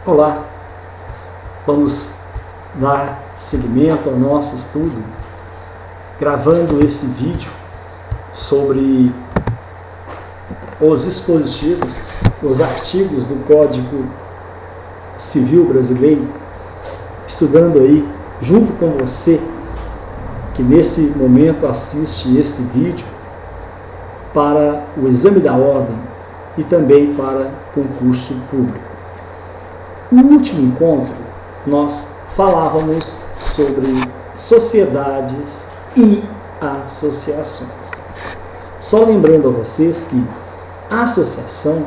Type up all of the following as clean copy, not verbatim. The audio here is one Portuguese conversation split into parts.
Olá, vamos dar seguimento ao nosso estudo, gravando esse vídeo sobre os dispositivos, os artigos do Código Civil Brasileiro, estudando aí junto com você que nesse momento assiste esse vídeo para o exame da ordem e também para concurso público. No último encontro, nós falávamos sobre sociedades e associações. Só lembrando a vocês que a associação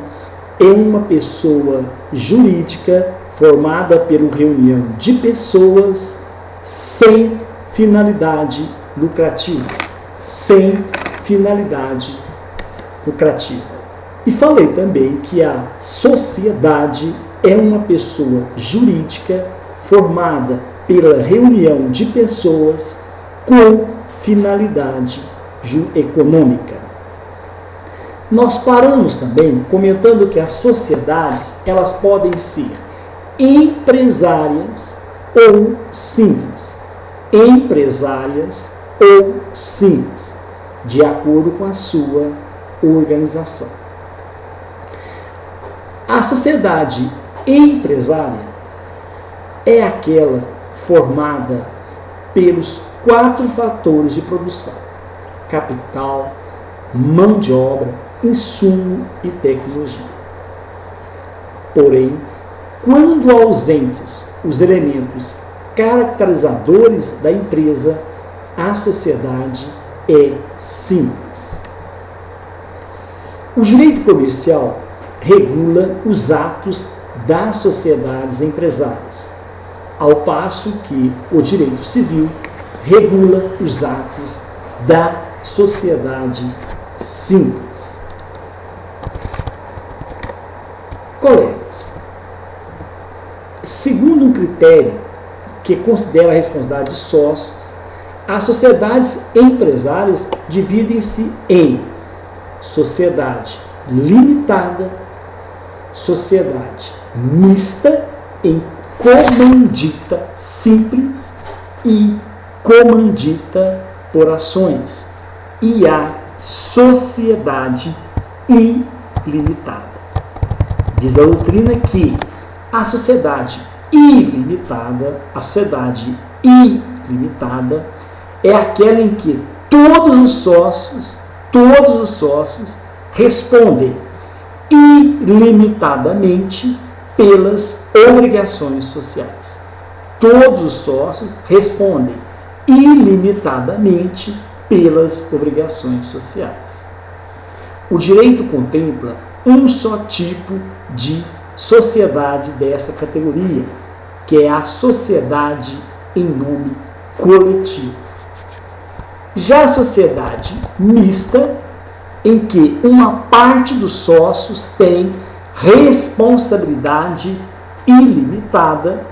é uma pessoa jurídica formada pela reunião de pessoas sem finalidade lucrativa. Sem finalidade lucrativa. E falei também que a sociedade é uma pessoa jurídica formada pela reunião de pessoas com finalidade econômica. Nós paramos também comentando que as sociedades elas podem ser empresárias ou simples. Empresárias ou simples, de acordo com a sua organização. A sociedade empresária é aquela formada pelos 4 fatores de produção: capital, mão de obra, insumo e tecnologia. Porém, quando ausentes os elementos caracterizadores da empresa, a sociedade é simples. O direito comercial regula os atos das sociedades empresárias, ao passo que o direito civil regula os atos da sociedade simples. Colegas, segundo um critério que considera a responsabilidade de sócios, as sociedades empresárias dividem-se em sociedade limitada, sociedade mista, em comandita simples e comandita por ações, e a sociedade ilimitada. Diz a doutrina que a sociedade ilimitada é aquela em que todos os sócios respondem ilimitadamente pelas obrigações sociais. Todos os sócios respondem ilimitadamente pelas obrigações sociais. O direito contempla um só tipo de sociedade dessa categoria, que é a sociedade em nome coletivo. Já a sociedade mista, em que uma parte dos sócios tem responsabilidade ilimitada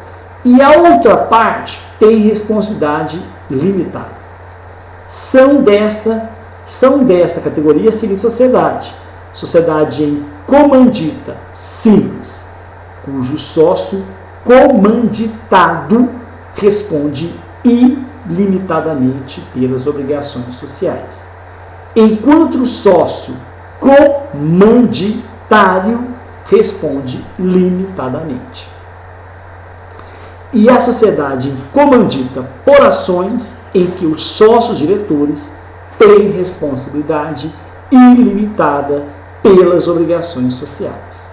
e a outra parte tem responsabilidade limitada. São desta categoria a seguinte sociedade: sociedade em comandita simples, cujo sócio comanditado responde ilimitadamente pelas obrigações sociais, enquanto o sócio comanditário responde limitadamente. E a sociedade em comandita por ações, em que os sócios diretores têm responsabilidade ilimitada pelas obrigações sociais.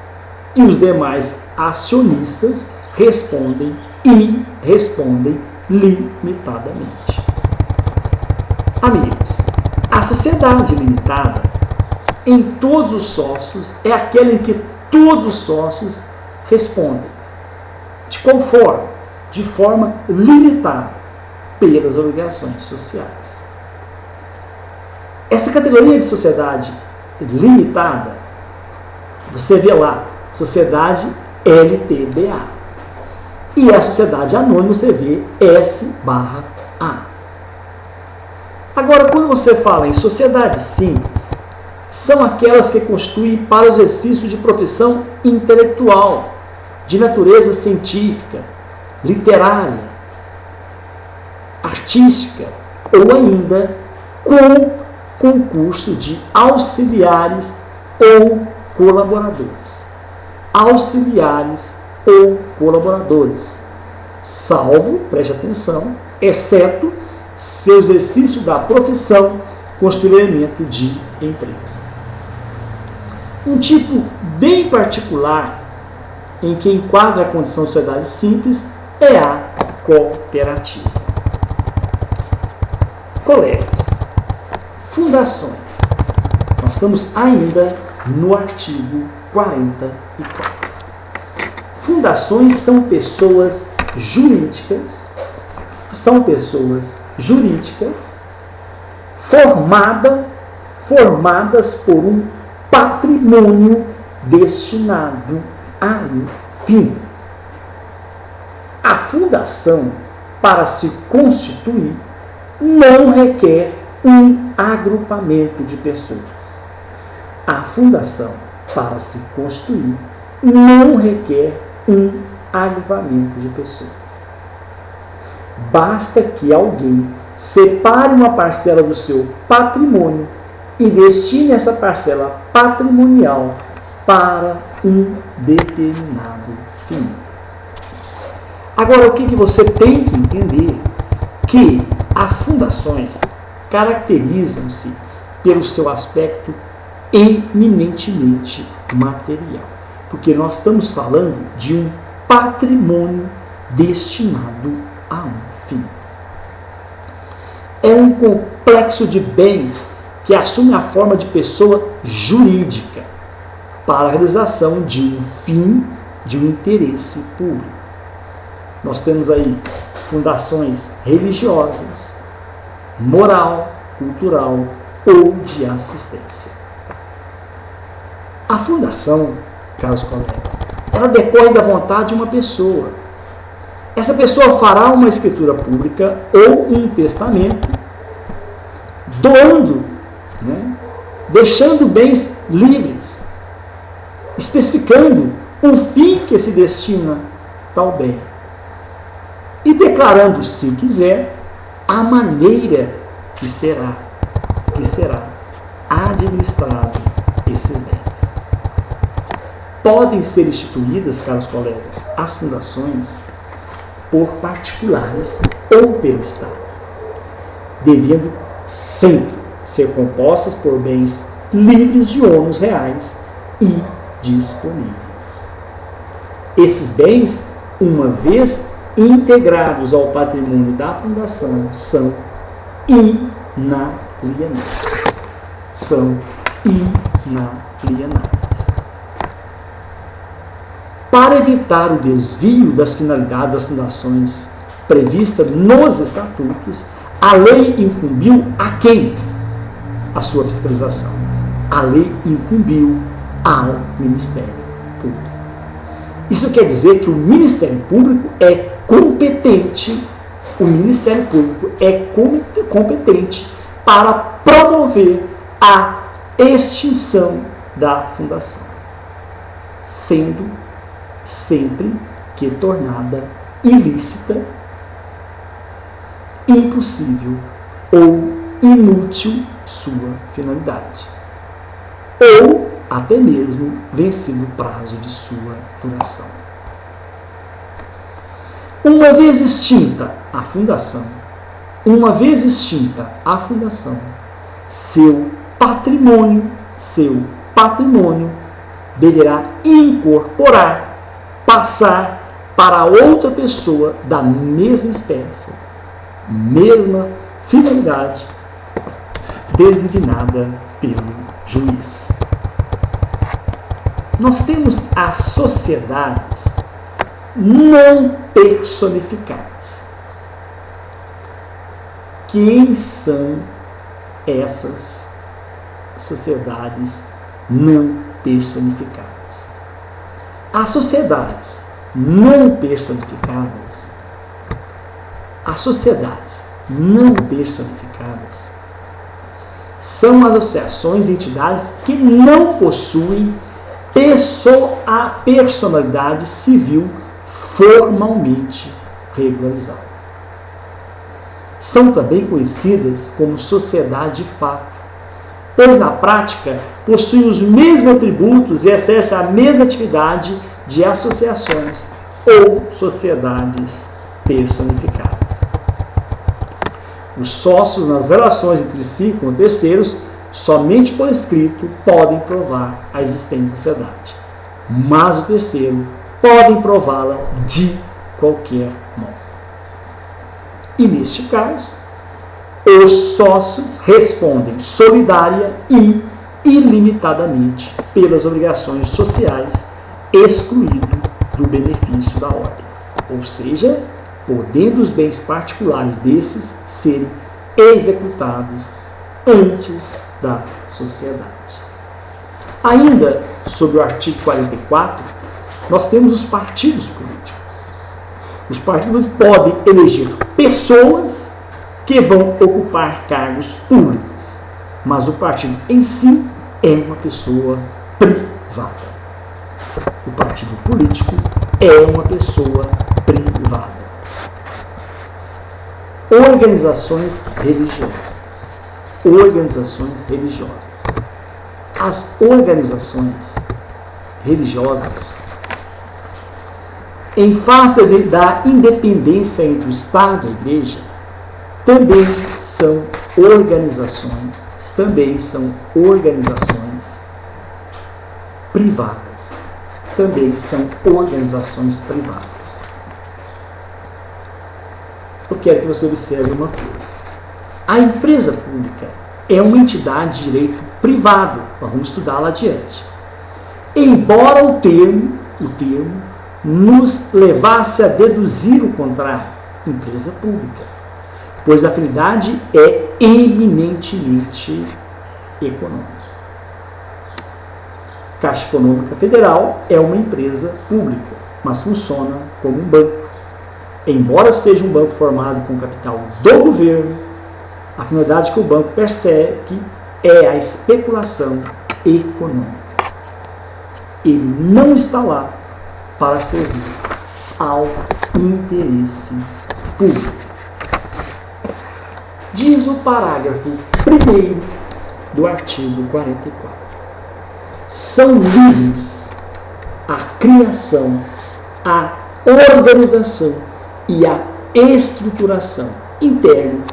E os demais acionistas respondem limitadamente. Amigos, a sociedade limitada em todos os sócios é aquela em que todos os sócios respondem de forma limitada pelas obrigações sociais. Essa categoria de sociedade limitada, você vê lá, sociedade LTDA. E a sociedade anônima você vê S/A. Agora, quando você fala em sociedades simples, são aquelas que constituem para o exercício de profissão intelectual, de natureza científica, literária, artística ou ainda com concurso de auxiliares ou colaboradores. Auxiliares ou colaboradores, salvo, preste atenção, exceto seu exercício da profissão constituimento de empresa. Um tipo bem particular em que enquadra a condição de sociedade simples é a cooperativa. Colegas, fundações. Nós estamos ainda no artigo 44. Fundações são pessoas jurídicas, formadas por um patrimônio destinado a um fim. A fundação, para se constituir, não requer um agrupamento de pessoas. A fundação, para se constituir, não requer um agrupamento de pessoas. Basta que alguém separe uma parcela do seu patrimônio e destine essa parcela patrimonial para um determinado fim. Agora, o que você tem que entender? Que as fundações caracterizam-se pelo seu aspecto eminentemente material, porque nós estamos falando de um patrimônio destinado a um fim. É um complexo de bens que assume a forma de pessoa jurídica para a realização de um fim, de um interesse público. Nós temos aí fundações religiosas, moral, cultural ou de assistência. A fundação, caros colegas, ela decorre da vontade de uma pessoa. Essa pessoa fará uma escritura pública ou um testamento, doando, deixando bens livres, especificando o fim que se destina tal bem e declarando, se quiser, a maneira que será administrado esses bens. Podem ser instituídas, caros colegas, as fundações por particulares ou pelo Estado, devendo sempre ser compostas por bens livres de ônus reais e disponíveis. Esses bens, uma vez integrados ao patrimônio da fundação, são inalienáveis. Para evitar o desvio das finalidades das fundações prevista nos estatutos, a lei incumbiu a quem? A sua fiscalização. A lei incumbiu ao Ministério Público. Isso quer dizer que o Ministério Público é competente, para promover a extinção da fundação, sendo sempre que tornada ilícita, impossível ou inútil sua finalidade, ou até mesmo vencido o prazo de sua duração. Uma vez extinta a fundação, seu patrimônio deverá passar para outra pessoa da mesma espécie, mesma finalidade, designada pelo juiz. Nós temos as sociedades não personificadas. Quem são essas sociedades não personificadas? As sociedades não personificadas, são as associações e entidades que não possuem a personalidade civil formalmente regularizada. São também conhecidas como sociedade de fato, pois na prática possuem os mesmos atributos e exercem a mesma atividade de associações ou sociedades personificadas. Os sócios nas relações entre si com terceiros, somente por escrito, podem provar a existência da sociedade, mas o terceiro podem prová-la de qualquer modo. E neste caso, os sócios respondem solidária e ilimitadamente pelas obrigações sociais, excluído do benefício da ordem, ou seja, podendo os bens particulares desses serem executados antes da sociedade. Ainda sobre o artigo 44, nós temos os partidos políticos. Os partidos podem eleger pessoas que vão ocupar cargos públicos, mas o partido em si é uma pessoa privada. O partido político é uma pessoa privada. Organizações religiosas. Organizações religiosas. As organizações religiosas, em face da independência entre o Estado e a Igreja, também são organizações privadas. Também são organizações privadas. Eu quero que você observe uma coisa. A empresa pública é uma entidade de direito privado. Nós vamos estudá-la adiante. Embora o termo nos levasse a deduzir o contrário, empresa pública, pois a finalidade é eminentemente econômica. Caixa Econômica Federal é uma empresa pública, mas funciona como um banco. Embora seja um banco formado com capital do governo, a finalidade que o banco persegue é a especulação econômica. Ele não está lá para servir ao interesse público. Diz o parágrafo 1º do artigo 44. São livres a criação, a organização e a estruturação interna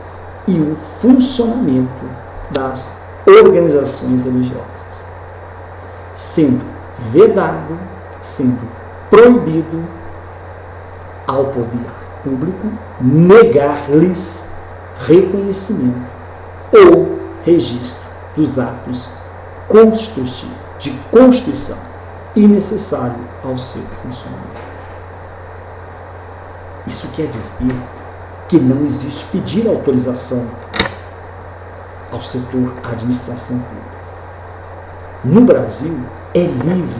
e o funcionamento das organizações religiosas, sendo vedado, sendo proibido ao poder público negar-lhes reconhecimento ou registro dos atos constitutivos de constituição e necessário ao seu funcionamento. Isso quer dizer que não existe pedir autorização ao setor administração pública. No Brasil, é livre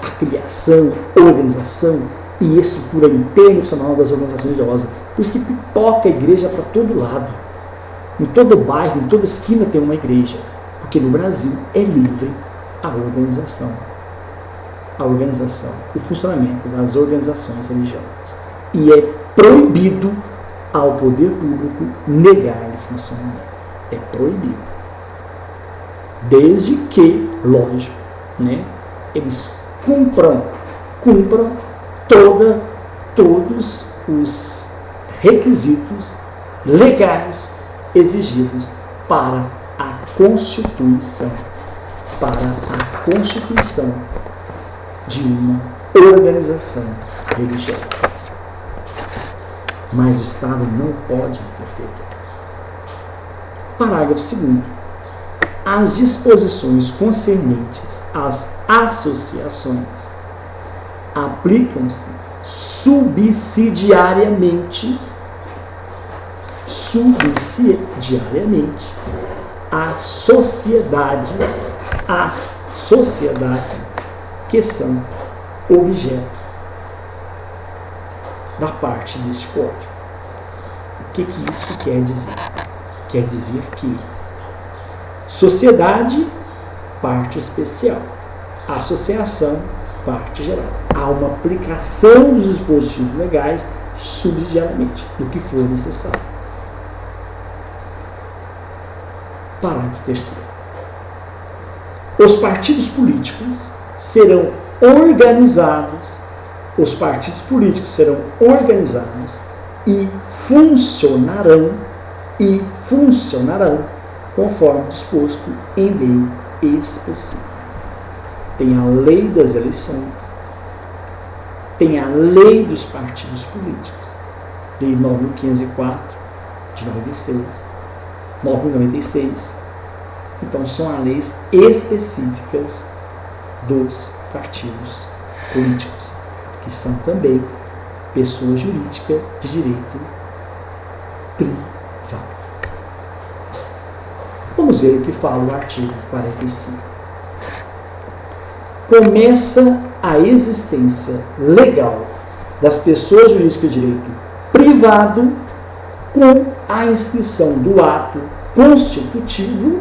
a criação, organização e estrutura interna e funcional das organizações religiosas. Por isso que pipoca a igreja para todo lado. Em todo bairro, em toda esquina tem uma igreja. Porque no Brasil é livre a organização, o funcionamento das organizações religiosas. E é proibido ao poder público negar-lhe funcionamento. É proibido. Desde que, lógico, eles cumpram todos os requisitos legais exigidos para a constituição de uma organização religiosa. Mas o Estado não pode interferir. Parágrafo 2º. As disposições concernentes às associações aplicam-se subsidiariamente às sociedades que são objeto da parte deste código. O que isso quer dizer? Quer dizer que sociedade, parte especial. associação, parte geral. Há uma aplicação dos dispositivos legais subsidiariamente, do que for necessário. Parágrafo 3º. Os partidos políticos serão organizados e funcionarão conforme disposto em lei específica. Tem a lei das eleições, tem a lei dos partidos políticos, lei 9.504 de 9.096. Então são as leis específicas dos partidos políticos, que são também pessoa jurídica de direito privado. Vamos ver o que fala o artigo 45. Começa a existência legal das pessoas jurídicas de direito privado com a inscrição do ato constitutivo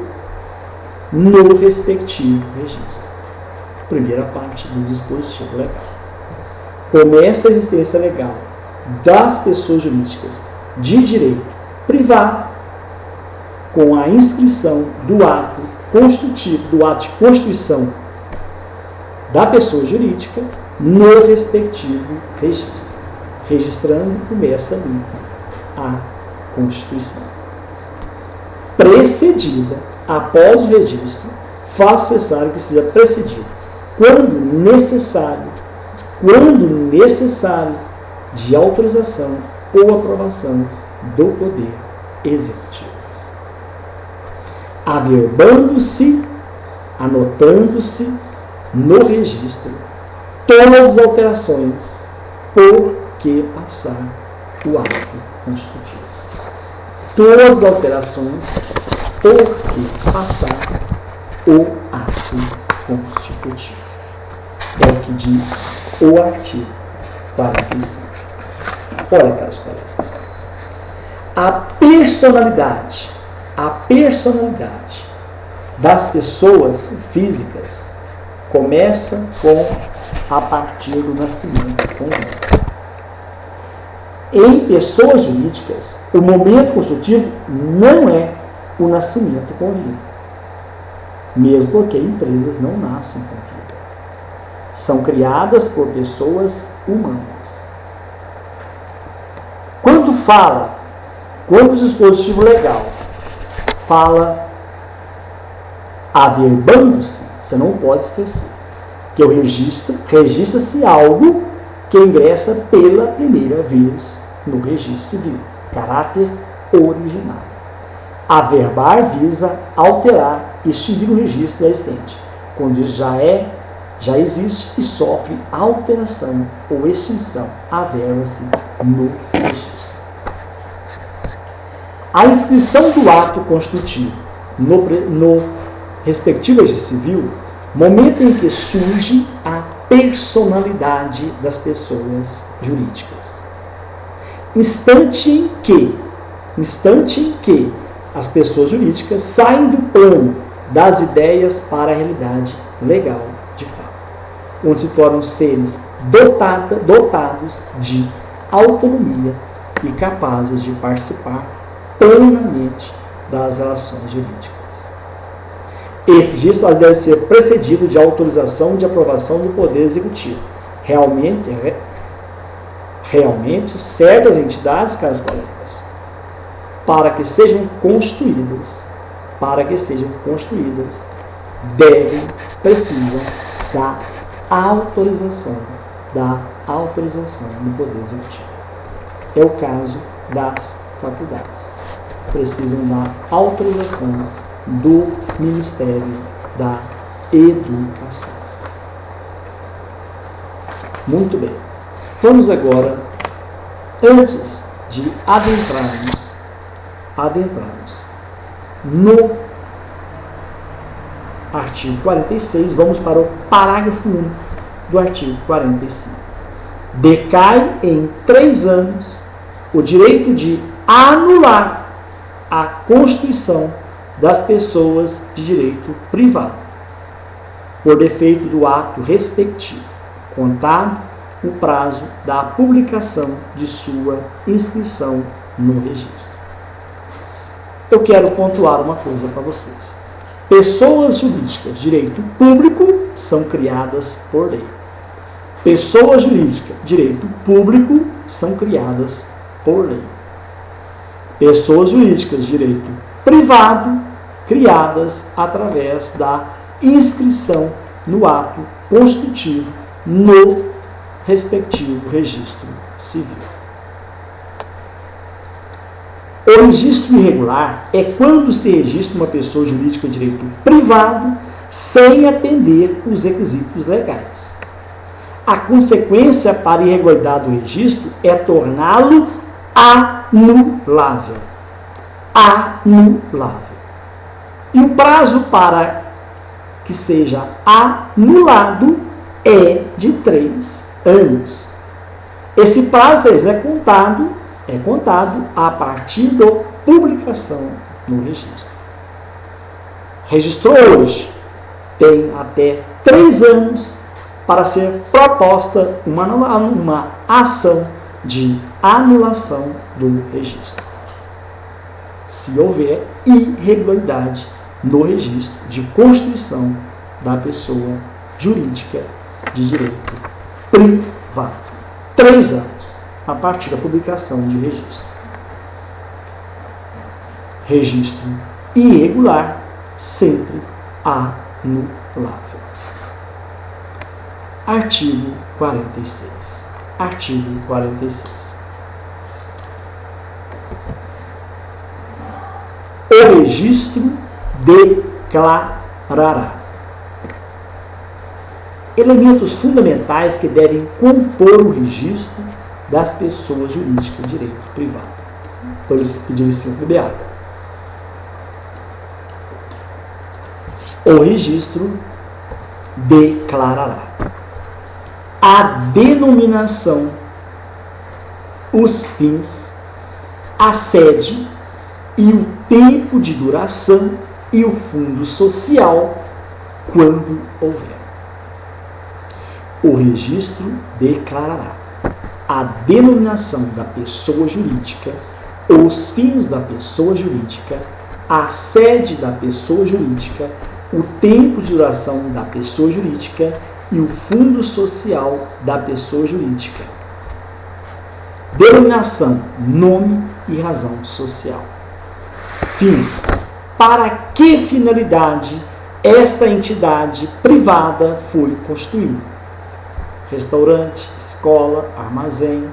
no respectivo registro. Primeira parte do dispositivo legal. Começa a existência legal das pessoas jurídicas de direito privado com a inscrição do ato constitutivo, do ato de constituição da pessoa jurídica no respectivo registro. Registrando, começa ali a Constituição. Precedida, após o registro, faz necessário que seja precedido, quando necessário, de autorização ou aprovação do Poder Executivo. Averbando-se, anotando-se no registro todas as alterações por que passar o ato constitutivo. Todas as alterações por que passar o ato constitutivo. É o que diz o artigo 45. Olha, caros colegas, a personalidade das pessoas físicas começa a partir do nascimento conjugal. Em pessoas jurídicas, o momento constitutivo não é o nascimento com vida, mesmo porque empresas não nascem com vida. São criadas por pessoas humanas. Quando o dispositivo legal fala averbando-se, você não pode esquecer que o registra-se algo que ingressa pela primeira vez no registro civil, caráter original. Averbar visa alterar, extinguir o registro já existente, quando já existe e sofre alteração ou extinção, averba-se no registro. A inscrição do ato constitutivo no respectivo registro civil, momento em que surge a personalidade das pessoas jurídicas. Instante em que as pessoas jurídicas saem do plano das ideias para a realidade legal de fato, onde se tornam seres dotados de autonomia e capazes de participar plenamente das relações jurídicas. Esse registro deve ser precedido de autorização e de aprovação do Poder Executivo. Realmente, certas entidades, caros colegas, precisam da autorização do Poder Executivo. É o caso das faculdades. Precisam da autorização do Ministério da Educação. Muito bem. Vamos agora, antes de adentrarmos no artigo 46, vamos para o parágrafo 1 do artigo 45. Decai em 3 anos o direito de anular a constituição das pessoas de direito privado. por defeito do ato respectivo, contado o prazo da publicação de sua inscrição no registro. Eu quero pontuar uma coisa para vocês. Pessoas jurídicas de direito público são criadas por lei. Pessoas jurídicas de direito público são criadas por lei. Pessoas jurídicas de direito privado criadas através da inscrição no ato constitutivo no respectivo registro civil. O registro irregular é quando se registra uma pessoa jurídica de direito privado sem atender os requisitos legais. A consequência para a irregularidade do registro é torná-lo anulável. Anulável. E o prazo para que seja anulado é de 3 anos. Esse prazo de 3 é contado a partir da publicação no registro. Registrou hoje, tem até 3 anos para ser proposta uma ação de anulação do registro, se houver irregularidade no registro de constituição da pessoa jurídica de direito privado. 3 anos a partir da publicação de registro. Registro irregular, sempre anulável. Artigo 46. Artigo 46. O registro declarará elementos fundamentais que devem compor o registro das pessoas jurídicas de direito privado. Então, eles pediram licença do BA. O registro declarará a denominação, os fins, a sede e o tempo de duração e o fundo social, quando houver. O registro declarará a denominação da pessoa jurídica, os fins da pessoa jurídica, a sede da pessoa jurídica, o tempo de duração da pessoa jurídica e o fundo social da pessoa jurídica. Denominação, nome e razão social. Fins. Para que finalidade esta entidade privada foi constituída? Restaurante, escola, armazém,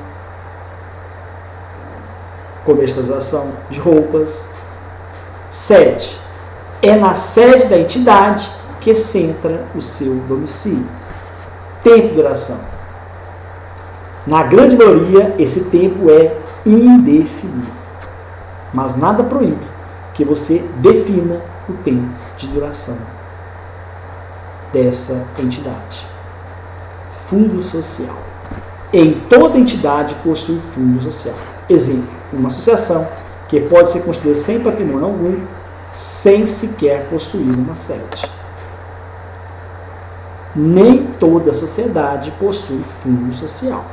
comercialização de roupas. Sede. É na sede da entidade que centra o seu domicílio. Tempo de duração. Na grande maioria, esse tempo é indefinido. Mas nada proíbe que você defina o tempo de duração dessa entidade. Fundo social. Em toda entidade possui fundo social. Exemplo, uma associação que pode ser constituída sem patrimônio algum, sem sequer possuir uma sede. Nem toda sociedade possui fundo social.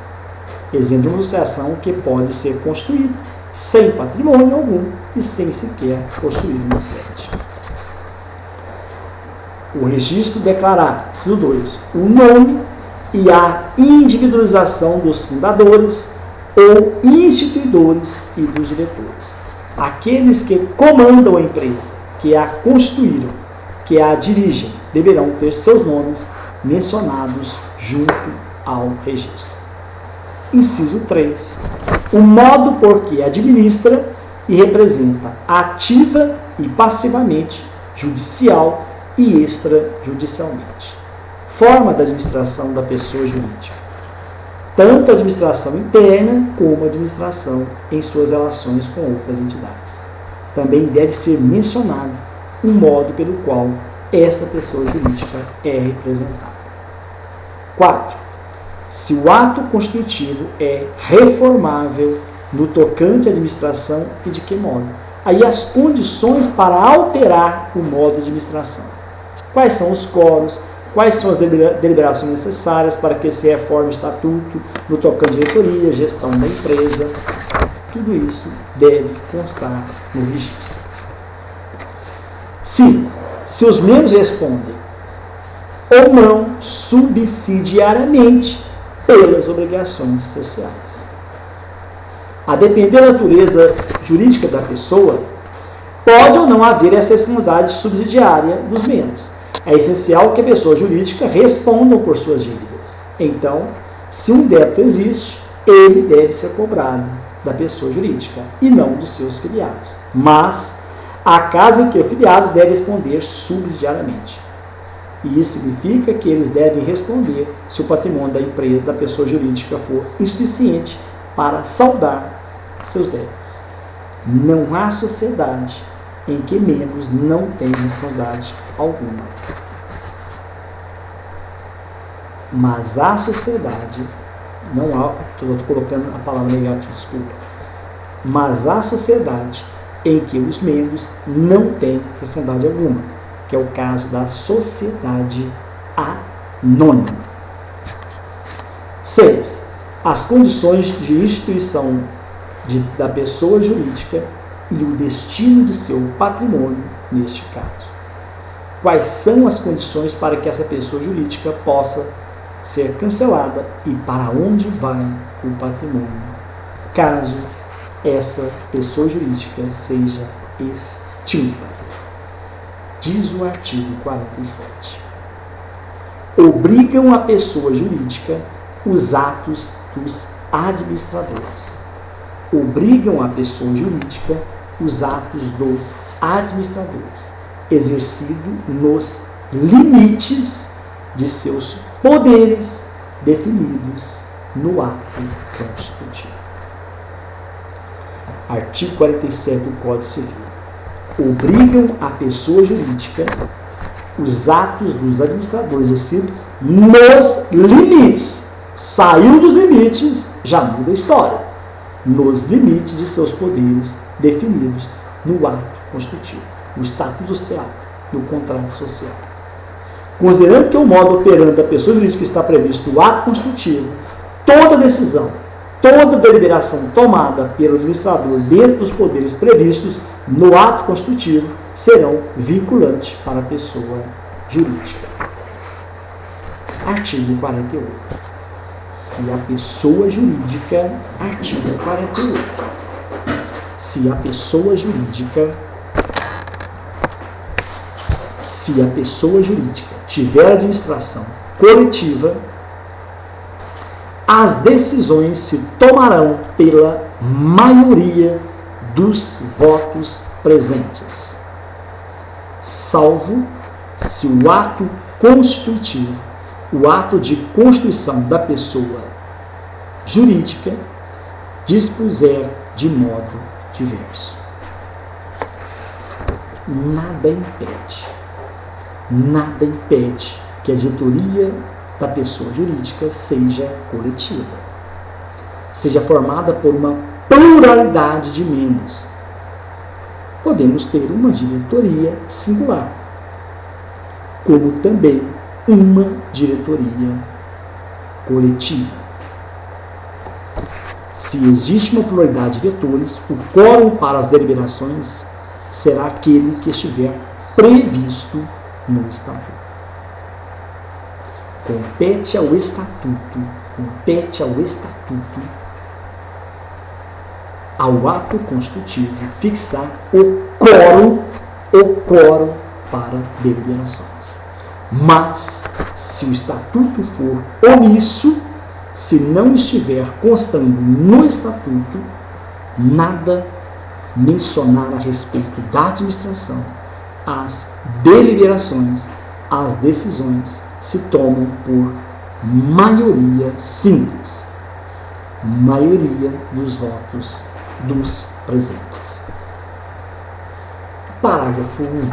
Exemplo de uma associação que pode ser constituída sem patrimônio algum e sem sequer possuir uma sede. O registro declarar, inciso 2, o nome e a individualização dos fundadores ou instituidores e dos diretores. Aqueles que comandam a empresa, que a constituíram, que a dirigem, deverão ter seus nomes mencionados junto ao registro. Inciso 3. O modo por que administra e representa ativa e passivamente, judicial e extrajudicialmente. Forma da administração da pessoa jurídica. Tanto a administração interna como a administração em suas relações com outras entidades. Também deve ser mencionado o modo pelo qual essa pessoa jurídica é representada. 4. Se o ato constitutivo é reformável no tocante à administração e de que modo. Aí as condições para alterar o modo de administração. Quais são os quóruns, quais são as deliberações necessárias para que se reforme o estatuto no tocante à diretoria, gestão da empresa. Tudo isso deve constar no registro. 5. Se os membros respondem ou não subsidiariamente pelas obrigações sociais. A depender da natureza jurídica da pessoa, pode ou não haver essa responsabilidade subsidiária dos membros. É essencial que a pessoa jurídica responda por suas dívidas. Então, se um débito existe, ele deve ser cobrado da pessoa jurídica e não dos seus filiados. Mas há casos em que os filiados devem responder subsidiariamente. E isso significa que eles devem responder se o patrimônio da empresa, da pessoa jurídica, for insuficiente para saldar seus débitos. Não há sociedade em que membros não têm responsabilidade alguma. Mas há sociedade, não há, estou colocando a palavra negativa, desculpa, mas há sociedade em que os membros não têm responsabilidade alguma, que é o caso da sociedade anônima. 6. As condições de instituição da pessoa jurídica e o destino de seu patrimônio neste caso. Quais são as condições para que essa pessoa jurídica possa ser cancelada e para onde vai o patrimônio, caso essa pessoa jurídica seja extinta? Diz o artigo 47. Obrigam a pessoa jurídica os atos dos administradores. Obrigam a pessoa jurídica os atos dos administradores, exercido nos limites de seus poderes definidos no ato constitutivo. Artigo 47 do Código Civil. Obrigam a pessoa jurídica os atos dos administradores exercidos nos limites. Saiu dos limites, já muda a história. Nos limites de seus poderes definidos no ato constitutivo, no estatuto social, no contrato social. Considerando que o modo operante da pessoa jurídica está previsto no ato constitutivo, toda decisão, toda deliberação tomada pelo administrador dentro dos poderes previstos no ato constitutivo serão vinculantes para a pessoa jurídica. Artigo 48. Se a pessoa jurídica, artigo 48, se a pessoa jurídica tiver administração coletiva, as decisões se tomarão pela maioria dos votos presentes, salvo se o ato constitutivo, o ato de constituição da pessoa jurídica, dispuser de modo diverso. Nada impede que a diretoria da pessoa jurídica seja coletiva, seja formada por uma pluralidade de membros. Podemos ter uma diretoria singular, como também uma diretoria coletiva. Se existe uma pluralidade de diretores, o quórum para as deliberações será aquele que estiver previsto no estatuto. Compete ao estatuto, ao ato constitutivo, fixar o quórum para deliberações. Mas, se o estatuto for omisso, se não estiver constando no estatuto nada mencionar a respeito da administração, as deliberações, as decisões se tomam por maioria simples, maioria dos votos dos presentes. Parágrafo 1.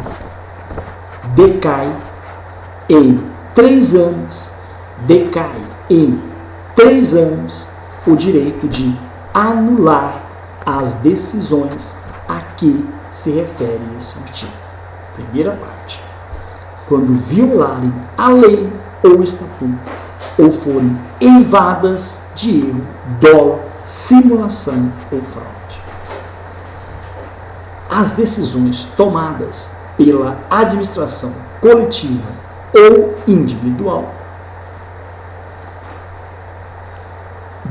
Decai em 3 anos, o direito de anular as decisões a que se refere esse artigo. Primeira parte. quando violarem a lei ou estatuto, ou forem eivadas de erro, dolo, simulação ou fraude. As decisões tomadas pela administração coletiva ou individual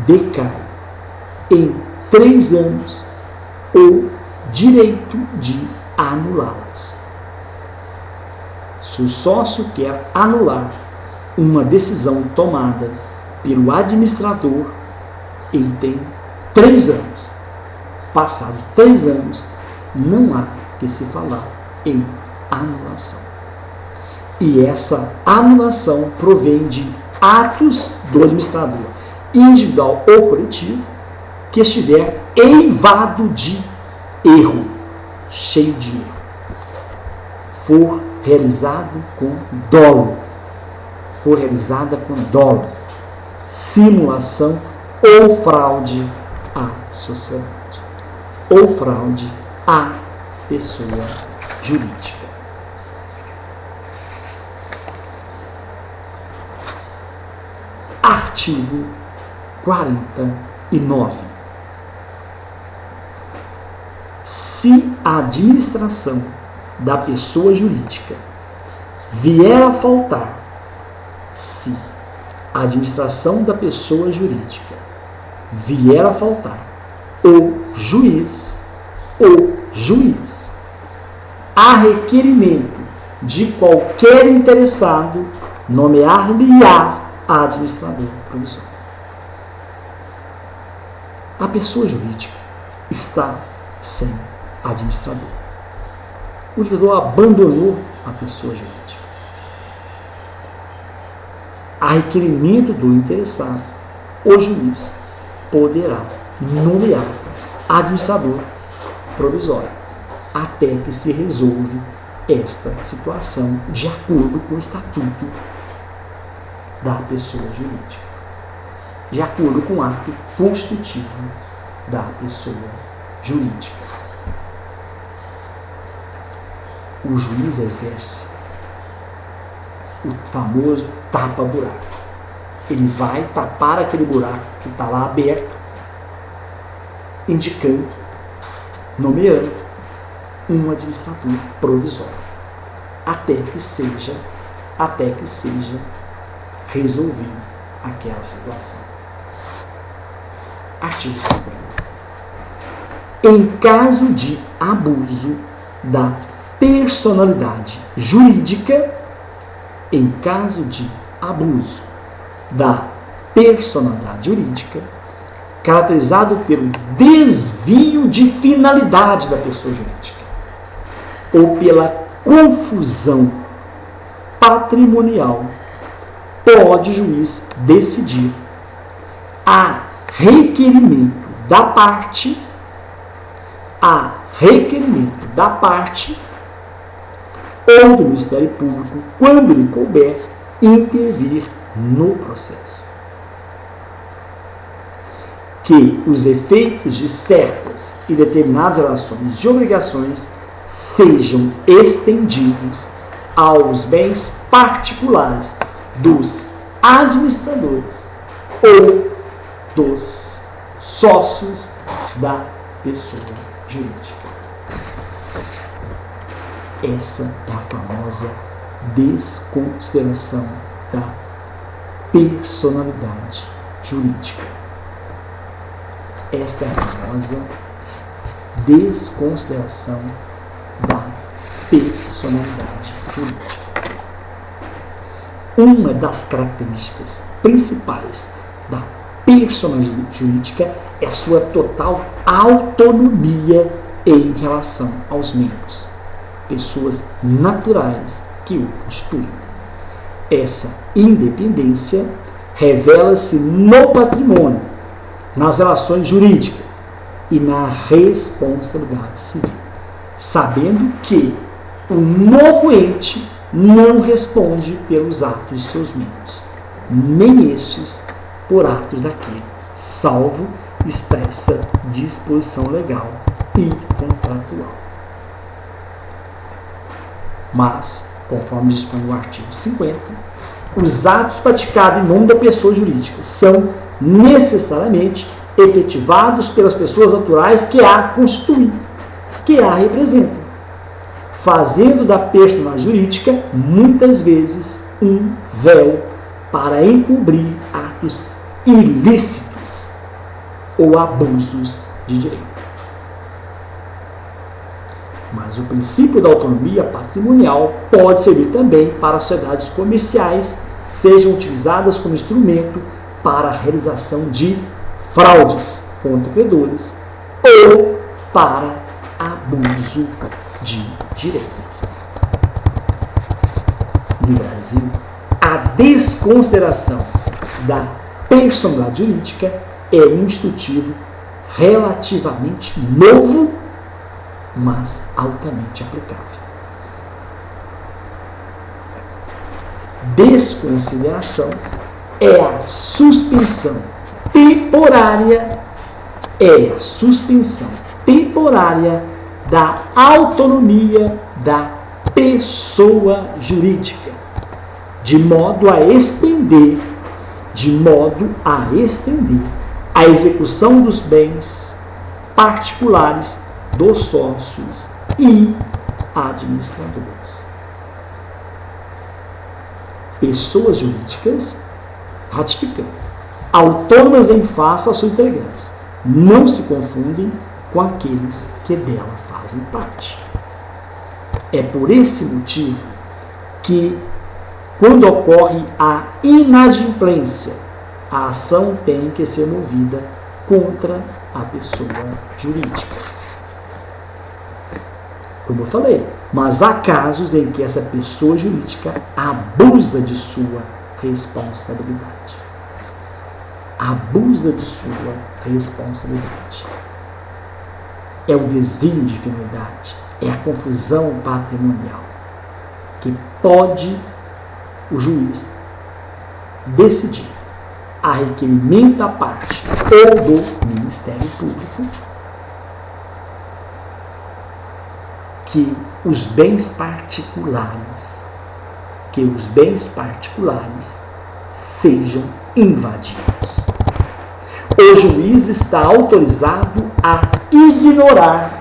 decai em 3 anos o direito de anulá-las. Se o sócio quer anular uma decisão tomada pelo administrador, ele tem 3 anos. Passados 3 anos, não há que se falar em anulação. E essa anulação provém de atos do administrador, individual ou coletivo, que estiver eivado de erro, cheio de erro, for realizado com dolo, for realizada com dolo, simulação ou fraude à sociedade, ou fraude à pessoa jurídica. Artigo 49. Se a administração da pessoa jurídica vier a faltar, se a administração da pessoa jurídica vier a faltar, ou juiz, a requerimento de qualquer interessado, nomear-lhe-á administrador provisório. A pessoa jurídica está sem administrador. O administrador abandonou a pessoa jurídica. A requerimento do interessado, o juiz poderá nomear administrador provisório até que se resolve esta situação de acordo com o estatuto da pessoa jurídica, de acordo com o ato constitutivo da pessoa jurídica. O juiz exerce o famoso tapa-buraco. Ele vai tapar aquele buraco que está lá aberto, indicando, nomeando um administrador provisório, até que seja resolvida aquela situação. Artigo 50. Em caso de abuso da personalidade jurídica, em caso de abuso da personalidade jurídica, caracterizado pelo desvio de finalidade da pessoa jurídica, ou pela confusão patrimonial, pode o juiz decidir, a requerimento da parte, ou do Ministério Público, quando lhe couber, intervir no processo. Que os efeitos de certas e determinadas relações de obrigações sejam estendidos aos bens particulares dos administradores ou dos sócios da pessoa jurídica. Essa é a famosa desconsideração da personalidade jurídica. Esta é a famosa desconsideração da personalidade jurídica. Uma das características principais da personalidade jurídica é sua total autonomia em relação aos membros, pessoas naturais que o constituem. Essa independência revela-se no patrimônio, nas relações jurídicas e na responsabilidade civil, sabendo que o novo ente não responde pelos atos de seus membros, nem estes por atos daquele, salvo expressa disposição legal e contratual. Mas conforme dispõe o artigo 50, os atos praticados em nome da pessoa jurídica são necessariamente efetivados pelas pessoas naturais que a constituem, que a representam, fazendo da personalidade jurídica, muitas vezes, um véu para encobrir atos ilícitos ou abusos de direito. Mas o princípio da autonomia patrimonial pode servir também para sociedades comerciais sejam utilizadas como instrumento para a realização de fraudes contra credores ou para abuso de direito. No Brasil, a desconsideração da personalidade jurídica é um institutivo relativamente novo, mas altamente aplicável. Desconsideração é a suspensão temporária, da autonomia da pessoa jurídica, de modo a estender a execução dos bens particulares dos sócios e administradores. Pessoas jurídicas, ratificando, autônomas em face aos seus integrantes, não se confundem com aqueles que dela fazem parte. É por esse motivo que, quando ocorre a inadimplência, a ação tem que ser movida contra a pessoa jurídica. Como eu falei, mas há casos em que essa pessoa jurídica abusa de sua responsabilidade. É o desvio de finalidade, é a confusão patrimonial, que pode o juiz decidir, a requerimento da parte ou do Ministério Público, que os bens particulares sejam invadidos. O juiz está autorizado a ignorar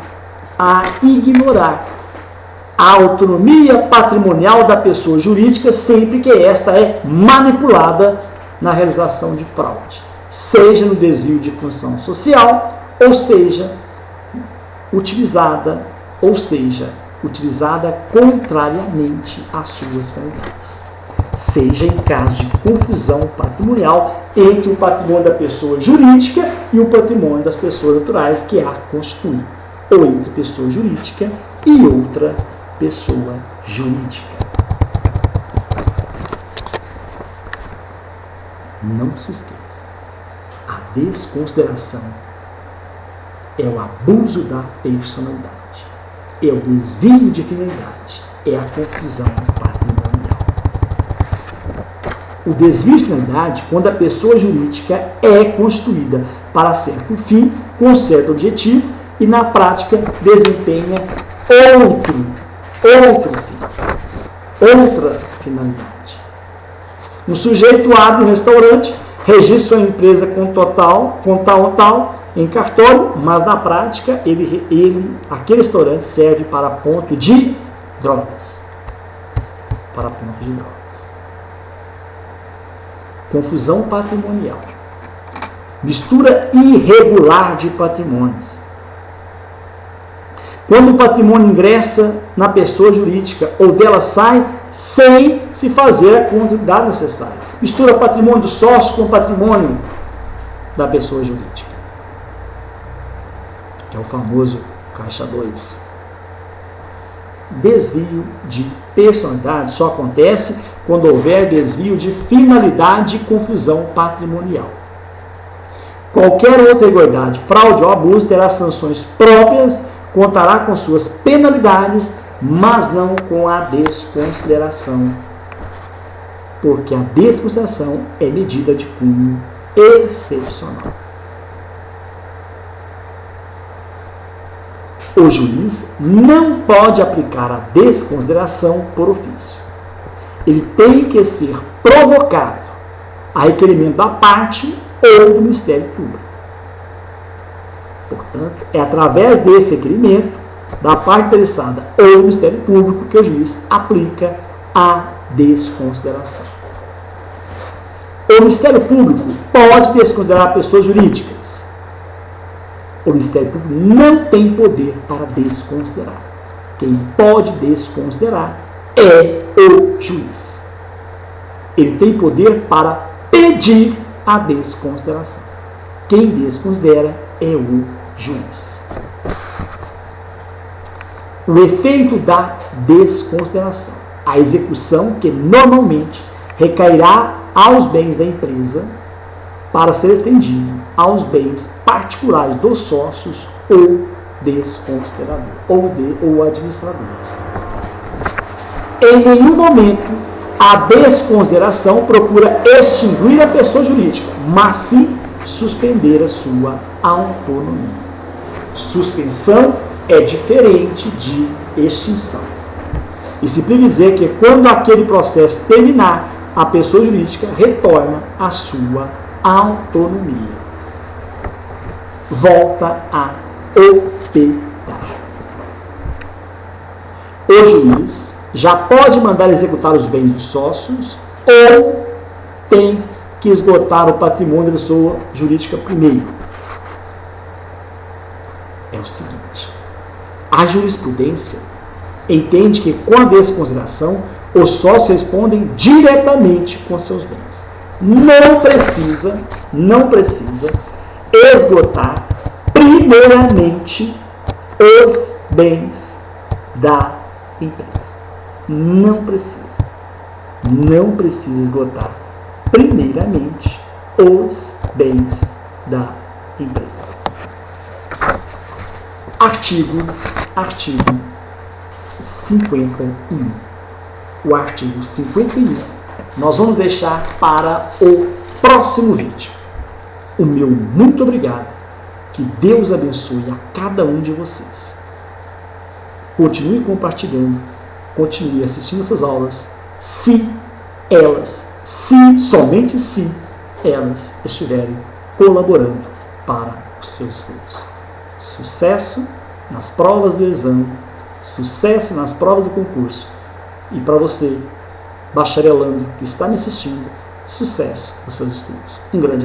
a autonomia patrimonial da pessoa jurídica sempre que esta é manipulada na realização de fraude, seja no desvio de função social, ou seja, utilizada contrariamente às suas finalidades, seja em caso de confusão patrimonial entre o patrimônio da pessoa jurídica e o patrimônio das pessoas naturais que a constituem, ou entre pessoa jurídica e outra pessoa jurídica. Não se esqueça, a desconsideração é o abuso da personalidade, é o desvio de finalidade, é a confusão patrimonial. O desvio de finalidade, quando a pessoa jurídica é constituída para certo fim, com certo objetivo, e na prática desempenha outra finalidade. Um sujeito abre um restaurante, registra sua empresa com tal em cartório, mas na prática aquele restaurante serve para ponto de drogas. Confusão patrimonial. Mistura irregular de patrimônios. Quando o patrimônio ingressa na pessoa jurídica ou dela sai sem se fazer a contabilidade necessária. Mistura patrimônio do sócio com o patrimônio da pessoa jurídica. É o famoso caixa 2. Desvio de personalidade só acontece quando houver desvio de finalidade e confusão patrimonial. Qualquer outra irregularidade, fraude ou abuso terá sanções próprias, contará com suas penalidades, mas não com a desconsideração, porque a desconsideração é medida de cunho excepcional. O juiz não pode aplicar a desconsideração por ofício. Ele tem que ser provocado a requerimento da parte ou do Ministério Público. Portanto, é através desse requerimento da parte interessada ou do Ministério Público que o juiz aplica a desconsideração. O Ministério Público pode desconsiderar pessoas jurídicas. O Ministério Público não tem poder para desconsiderar. Quem pode desconsiderar é o juiz. Ele tem poder para pedir a desconsideração. Quem desconsidera é o juiz. O efeito da desconsideração. A execução que normalmente recairá aos bens da empresa para ser estendido aos bens particulares dos sócios ou desconsideradores ou administradores. Em nenhum momento a desconsideração procura extinguir a pessoa jurídica, mas sim suspender a sua autonomia. Suspensão é diferente de extinção. Isso implica dizer que quando aquele processo terminar, a pessoa jurídica retorna à sua autonomia. Volta a operar. O juiz já pode mandar executar os bens dos sócios ou tem que esgotar o patrimônio da pessoa jurídica primeiro. É o seguinte: a jurisprudência entende que com a desconsideração os sócios respondem diretamente com seus bens. Não precisa esgotar primeiramente os bens da empresa. Não precisa esgotar primeiramente os bens da empresa. Artigo 51. O artigo 51 nós vamos deixar para o próximo vídeo. O meu muito obrigado. Que Deus abençoe a cada um de vocês. Continue compartilhando, continue assistindo essas aulas, somente se elas estiverem colaborando para os seus estudos. Sucesso nas provas do exame, sucesso nas provas do concurso. E para você, bacharelando, que está me assistindo, sucesso nos seus estudos. Um grande abraço.